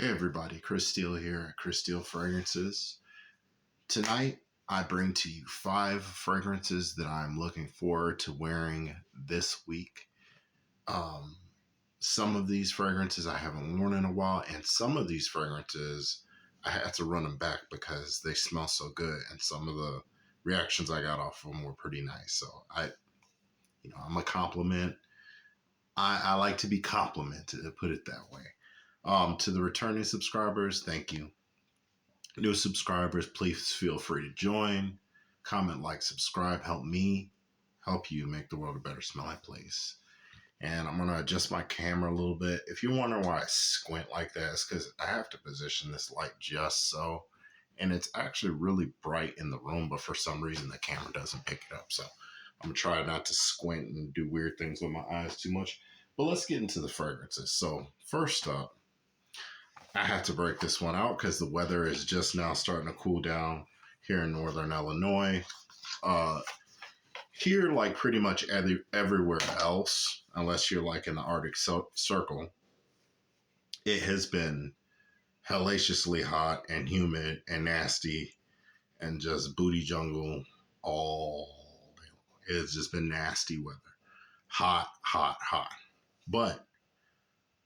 Hey everybody, Chris Steele here at Chris Steele Fragrances. Tonight, I bring to you 5 fragrances that I'm looking forward to wearing this week. Um, some of these fragrances I haven't worn in a while, and some of these fragrances I had to run them back because they smell so good, and some of the reactions I got off of them were pretty nice. So I'm a compliment. I like to be complimented, to put it that way. To the returning subscribers, thank you. New subscribers, please feel free to join. Comment, like, subscribe. Help me help you make the world a better smelling place. And I'm going to adjust my camera a little bit. If you wonder why I squint like that, it's because I have to position this light just so. And it's actually really bright in the room, but for some reason the camera doesn't pick it up. So I'm going to try not to squint and do weird things with my eyes too much. But let's get into the fragrances. So first up, I had to break this one out because the weather is just now starting to cool down here in northern Illinois. Here, like pretty much everywhere else, unless you're like in the Arctic Circle, it has been hellaciously hot and humid and nasty and just booty jungle all day long. It's just been nasty weather. Hot, hot, hot. But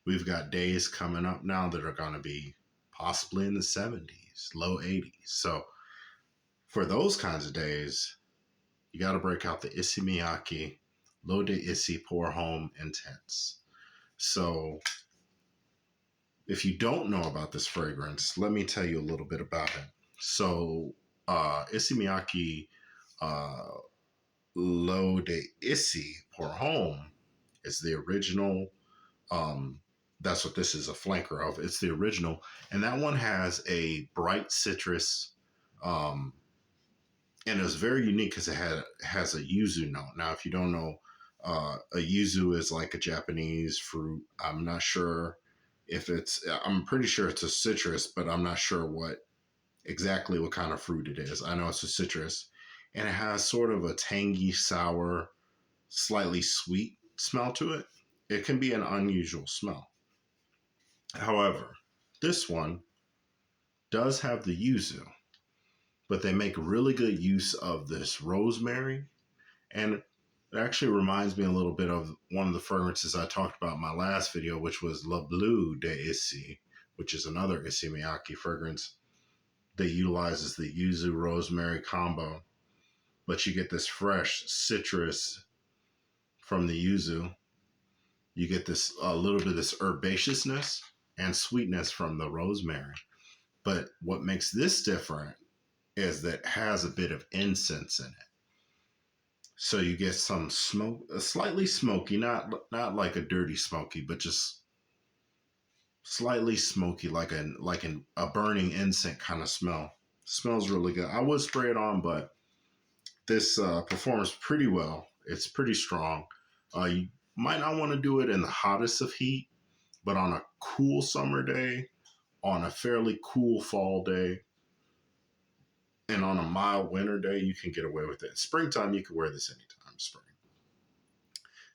we've got days coming up now that are going to be possibly in the 70s, low 80s. So for those kinds of days, you got to break out the Issey Miyake L'Eau d'Issey Pour Homme Intense. So if you don't know about this fragrance, let me tell you a little bit about it. So Issey Miyake L'Eau d'Issey Pour Homme is the original. That's what this is a flanker of. It's the original. And that one has a bright citrus. And it was very unique because it has a yuzu note. Now, if you don't know, a yuzu is like a Japanese fruit. I'm not sure if I'm pretty sure it's a citrus, but I'm not sure exactly what kind of fruit it is. I know it's a citrus. And it has sort of a tangy, sour, slightly sweet smell to it. It can be an unusual smell. However, this one does have the yuzu, but they make really good use of this rosemary. And it actually reminds me a little bit of one of the fragrances I talked about in my last video, which was Le Bleu d'Issey, which is another Issey Miyake fragrance that utilizes the yuzu rosemary combo. But you get this fresh citrus from the yuzu. You get this a little bit of this herbaceousness and sweetness from the rosemary. But what makes this different is that it has a bit of incense in it. So you get some smoke, slightly smoky, not like a dirty smoky, but just slightly smoky, like a burning incense kind of smell. Smells really good. I would spray it on, but this performs pretty well. It's pretty strong. You might not want to do it in the hottest of heat, but on a cool summer day, on a fairly cool fall day, and on a mild winter day, you can get away with it. Springtime, you can wear this anytime. Spring.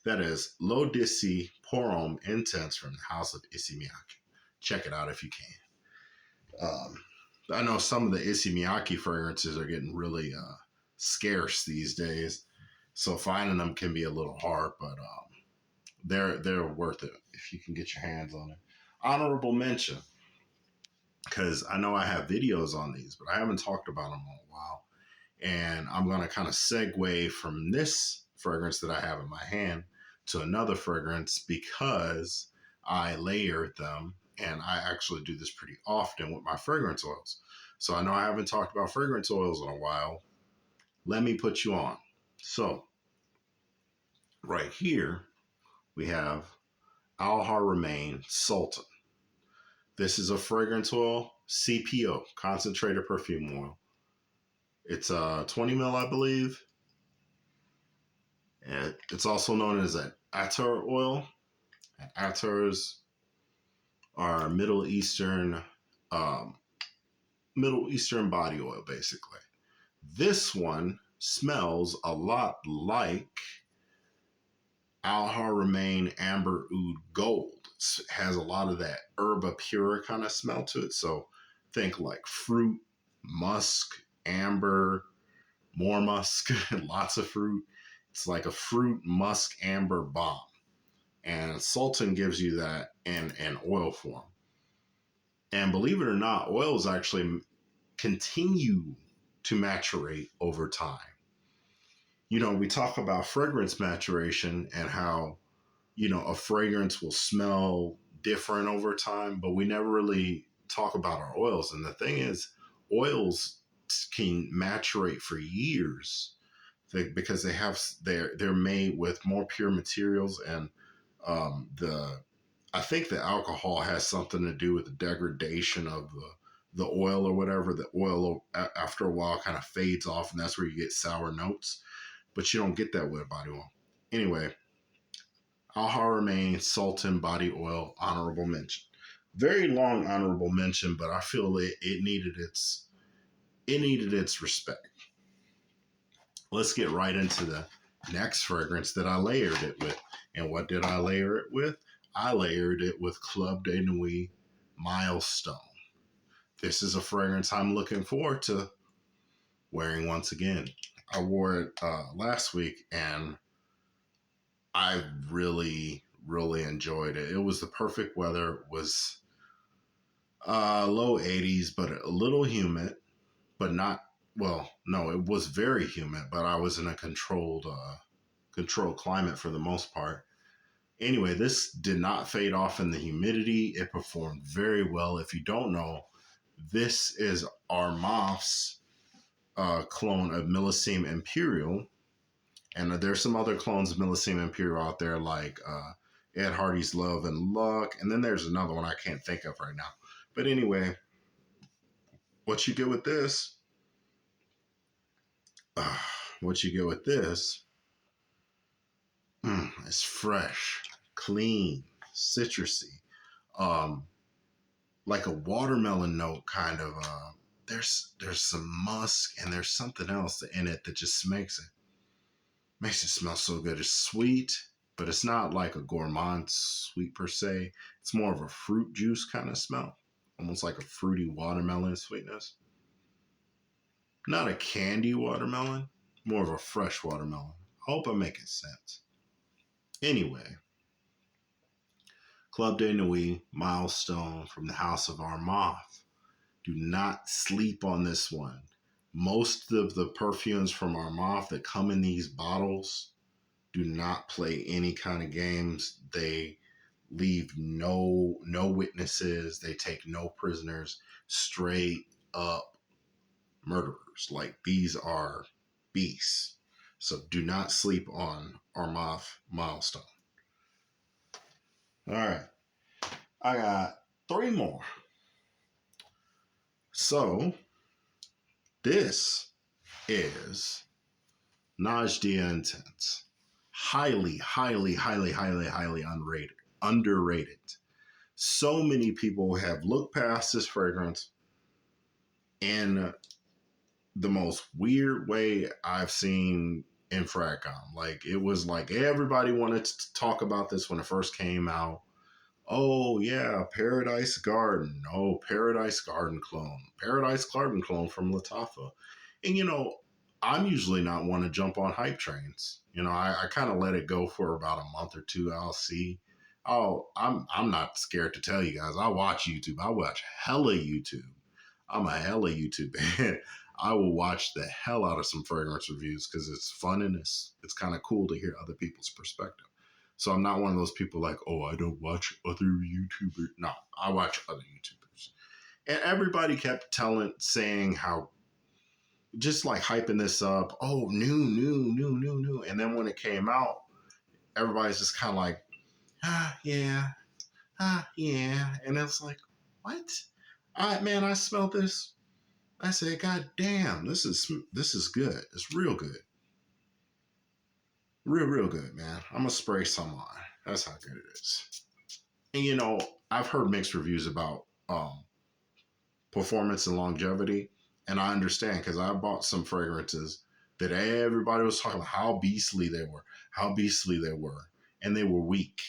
That is L'Eau d'Issey Pour Homme Intense from the House of Issey Miyake. Check it out if you can. I know some of the Issey Miyake fragrances are getting really scarce these days, so finding them can be a little hard, but they're worth it if you can get your hands on it. Honorable mention, because I know I have videos on these, but I haven't talked about them in a while. And I'm going to kind of segue from this fragrance that I have in my hand to another fragrance because I layered them, and I actually do this pretty often with my fragrance oils. So I know I haven't talked about fragrance oils in a while. Let me put you on. So right here, we have Al Haramain Sultan. This is a fragrance oil, CPO, concentrated perfume oil. It's 20 ml, I believe. And it's also known as an attar oil. Attars are Middle Eastern body oil, basically. This one smells a lot like Al Haramain Amber Oud Gold. has a lot of that herba pura kind of smell to it. So think like fruit, musk, amber, more musk, lots of fruit. It's like a fruit musk amber bomb. And Sultan gives you that in oil form. And believe it or not, oils actually continue to maturate over time. We talk about fragrance maturation and how, a fragrance will smell different over time, but we never really talk about our oils. And the thing is, oils can maturate for years because they're made with more pure materials, and the I think the alcohol has something to do with the degradation of the oil or whatever. The oil after a while kind of fades off, and that's where you get sour notes. But you don't get that with body oil. Anyway, Al Haramain Sultan body oil honorable mention. Very long honorable mention, but I feel it needed its respect. Let's get right into the next fragrance that I layered it with. And what did I layer it with? I layered it with Club de Nuit Milestone. This is a fragrance I'm looking forward to wearing once again. I wore it last week and I really, really enjoyed it. It was the perfect weather. It was low 80s, but a little humid, but not, well, no, it was very humid, but I was in a controlled climate for the most part. Anyway, this did not fade off in the humidity. It performed very well. If you don't know, this is Armaf's clone of Millesime Imperial. And there's some other clones of Millesime Imperial out there, like Ed Hardy's Love and Luck. And then there's another one I can't think of right now. But anyway, what you get with this, it's fresh, clean, citrusy, like a watermelon note kind of. There's some musk and there's something else in it that just makes it smell so good. It's sweet, but it's not like a gourmand sweet per se. It's more of a fruit juice kind of smell, almost like a fruity watermelon sweetness. Not a candy watermelon, more of a fresh watermelon. I hope I'm making sense. Anyway, Club de Nuit Milestone from the House of Armaf. Do not sleep on this one. Most of the perfumes from Armaf that come in these bottles do not play any kind of games. They leave no witnesses. They take no prisoners. Straight up murderers. Like, these are beasts. So do not sleep on Armaf Milestone. All right. I got 3 more. So this is Najdia Intense. Highly, highly, highly, highly, highly underrated. So many people have looked past this fragrance in the most weird way I've seen in Fragcom. Like, it was like everybody wanted to talk about this when it first came out. Oh yeah, Paradise Garden. Oh, Paradise Garden clone. Paradise Garden clone from Lattafa. And I'm usually not one to jump on hype trains. I kind of let it go for about a month or two. I'll see. Oh, I'm not scared to tell you guys. I watch YouTube. I watch hella YouTube. I'm a hella YouTube fan. I will watch the hell out of some fragrance reviews because it's fun and it's kind of cool to hear other people's perspective. So I'm not one of those people like, oh, I don't watch other YouTubers. No, I watch other YouTubers. And everybody kept saying how, just like hyping this up, oh, new. And then when it came out, everybody's just kind of like, yeah. And it's like, what? I smelled this. I said, God damn, this is good. It's real good. Real good, man. I'm going to spray some on. That's how good it is. And, I've heard mixed reviews about performance and longevity. And I understand because I bought some fragrances that everybody was talking about how beastly they were. And they were weak.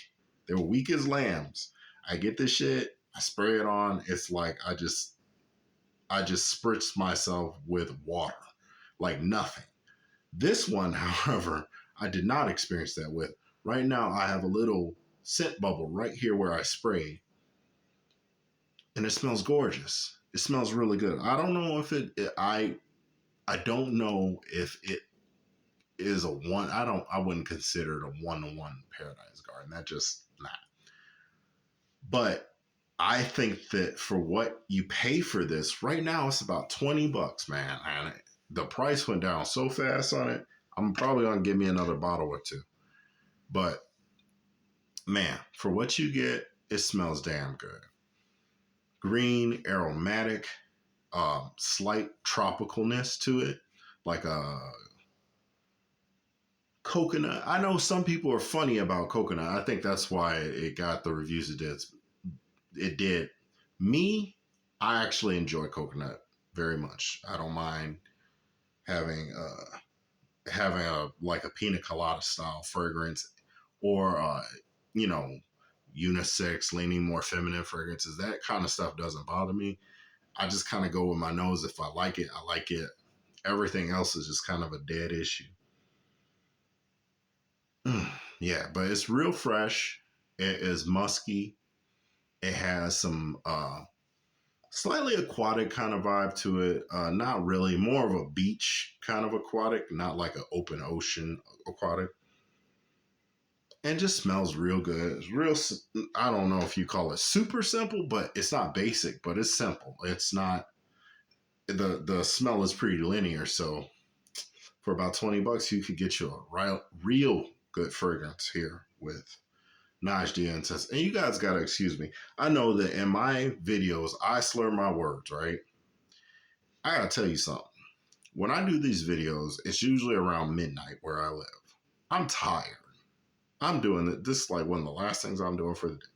They were weak as lambs. I get this shit, I spray it on. It's like I just spritz myself with water, like nothing. This one, however, I did not experience that with. Right now, I have a little scent bubble right here where I spray, and it smells gorgeous. It smells really good. I don't know if I don't know if it is a one. I wouldn't consider it a 1-to-1 Paradise Garden. That just not. But I think that for what you pay for this right now, it's about $20, man. And the price went down so fast on it. I'm probably gonna give me another bottle or two. But man, for what you get, it smells damn good. Green, aromatic, slight tropicalness to it, like a coconut. I know some people are funny about coconut. I think that's why it got the reviews it did. It did. Me, I actually enjoy coconut very much. I don't mind having having a like a pina colada style fragrance, or you know, unisex, leaning more feminine fragrances. That kind of stuff doesn't bother me. I just kind of go with my nose. If I like it, I like it. Everything else is just kind of a dead issue. Yeah, but it's real fresh. It is musky. It has some slightly aquatic kind of vibe to it. Not really, more of a beach kind of aquatic, not like an open ocean aquatic. And just smells real good. It's real. I don't know if you call it super simple, but it's not basic, but it's simple. It's not the smell is pretty linear. So for about $20, you could get you a real good fragrance here with Najdia Intense. And you guys gotta excuse me. I know that in my videos I slur my words, right? I gotta tell you something. When I do these videos, it's usually around midnight where I live. I'm tired. I'm doing it. This is like one of the last things I'm doing for the day.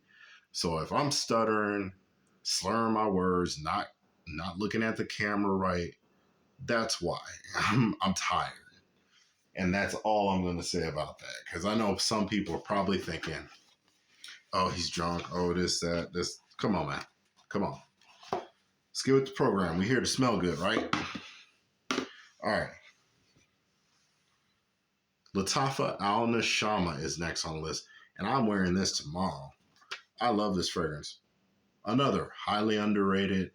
So if I'm stuttering, slurring my words, not looking at the camera right, that's why. I'm tired. And that's all I'm going to say about that. Because I know some people are probably thinking, oh, he's drunk. Oh, this, that, this. Come on, man. Come on. Let's get with the program. We're here to smell good, right? All right. Lattafa Al Nashama is next on the list. And I'm wearing this tomorrow. I love this fragrance. Another highly underrated,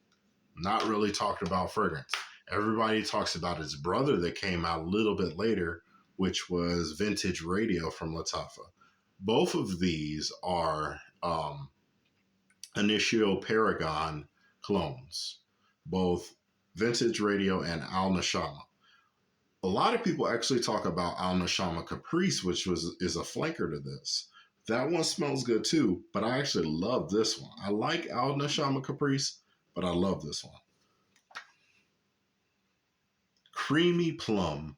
not really talked about fragrance. Everybody talks about its brother that came out a little bit later, which was Vintage Radio from Lattafa. Both of these are Initio Paragon clones, both Vintage Radio and Al Nashama. A lot of people actually talk about Al Nashama Caprice, which is a flanker to this. That one smells good too, but I actually love this one. I like Al Nashama Caprice, but I love this one. Creamy plum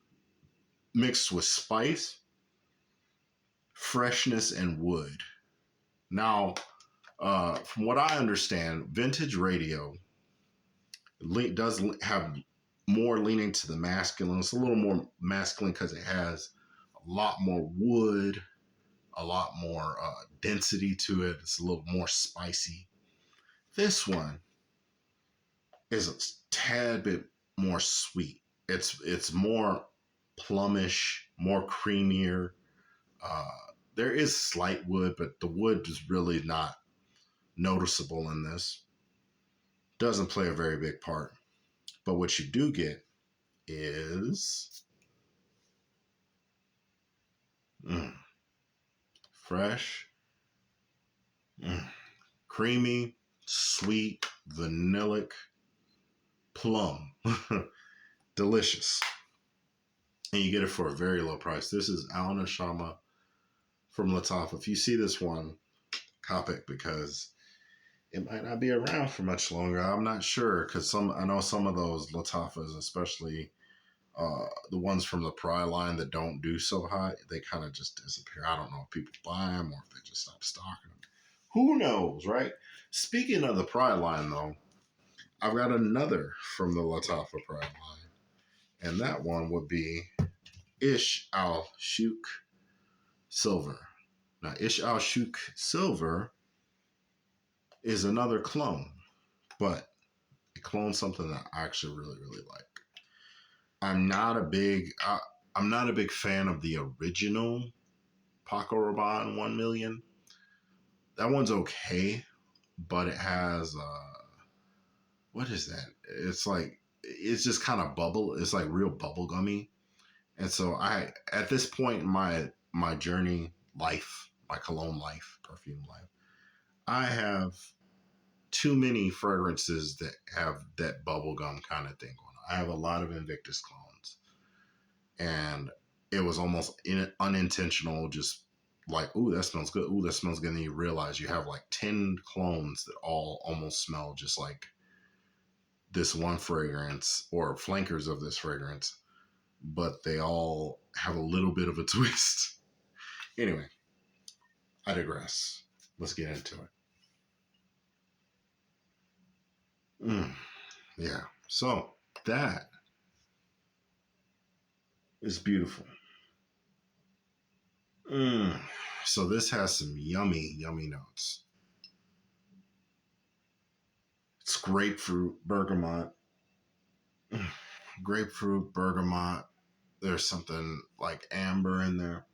mixed with spice, freshness, and wood. Now, from what I understand, Vintage Radio does have more leaning to the masculine. It's a little more masculine because it has a lot more wood, a lot more density to it. It's a little more spicy. This one is a tad bit more sweet. It's more plumish, more creamier. Uh, there is slight wood, but the wood is really not noticeable in this. Doesn't play a very big part. But what you do get is fresh, creamy, sweet, vanillic, plum. Delicious. And you get it for a very low price. This is Al Nashama from Lattafa. If you see this one, cop it because it might not be around for much longer. I'm not sure because I know some of those Lattafas, especially the ones from the Pry line that don't do so hot, they kind of just disappear. I don't know if people buy them or if they just stop stocking them. Who knows, right? Speaking of the Pry line, though, I've got another from the Lattafa Pry line, and that one would be Ish Al Shuk Silver. Now, Ish Al Shuk Silver is another clone, but it clones something that I actually really, really like. I'm not a big I'm not a big fan of the original Paco Rabanne 1 million. That one's okay, but it has what is that? It's like it's just kind of bubble. It's like real bubble gummy. And so I at this point in my journey life, my cologne life, perfume life, I have too many fragrances that have that bubblegum kind of thing going on. I have a lot of Invictus clones, and it was almost unintentional, just like, ooh, that smells good. Ooh, that smells good. And then you realize you have like 10 clones that all almost smell just like this one fragrance or flankers of this fragrance, but they all have a little bit of a twist. Anyway, I digress. Let's get into it. Yeah. So that is beautiful. Mm. So this has some yummy, yummy notes. It's grapefruit, bergamot, grapefruit, bergamot. There's something like amber in there.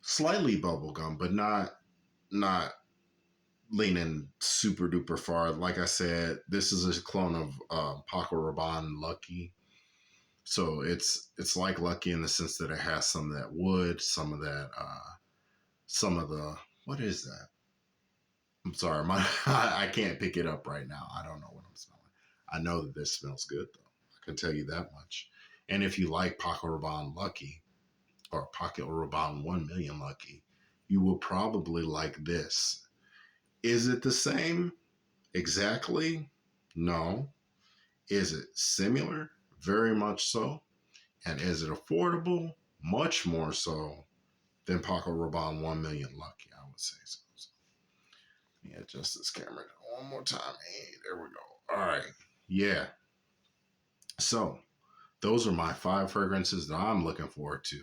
Slightly bubblegum, but not leaning super duper far. Like I said, this is a clone of Paco Rabanne Lucky. So it's like Lucky in the sense that it has some of that wood, some of the what is that? I'm sorry, my I can't pick it up right now. I don't know what I'm smelling. I know that this smells good though. I can tell you that much. And if you like Paco Rabanne Lucky or Paco Rabanne 1 million Lucky, you will probably like this. Is it the same? Exactly? No. Is it similar? Very much so. And is it affordable? Much more so than Paco Rabanne 1 million Lucky, I would say so. Yeah, adjust this camera one more time. Hey, there we go. All right. Yeah. So those are my 5 fragrances that I'm looking forward to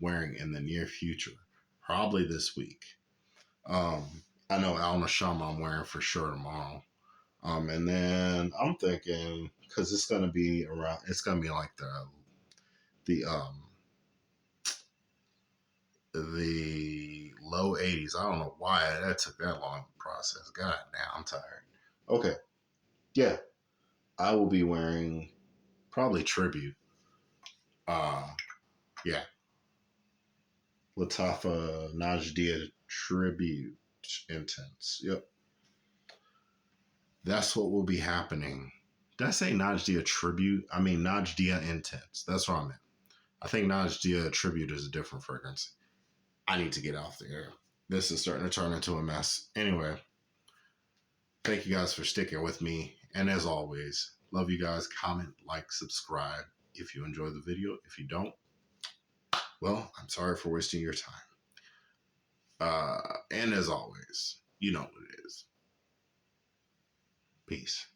wearing in the near future, probably this week. Um, I know Al Nashama I'm wearing for sure tomorrow. And then I'm thinking because it's gonna be around, it's gonna be like the the low 80s. I don't know why that took that long to process. God damn, I'm tired. Okay, yeah, I will be wearing probably Tribute. Uh, yeah, Lattafa Najdia Tribute Intense. Yep, that's what will be happening. Did I say Najdia Tribute? I mean Najdia Intense. That's what I meant. I think Najdia Tribute is a different fragrance. I need to get off the air. This is starting to turn into a mess. Anyway, thank you guys for sticking with me. And as always, love you guys. Comment, like, subscribe if you enjoy the video. If you don't, well, I'm sorry for wasting your time. And as always, you know what it is. Peace.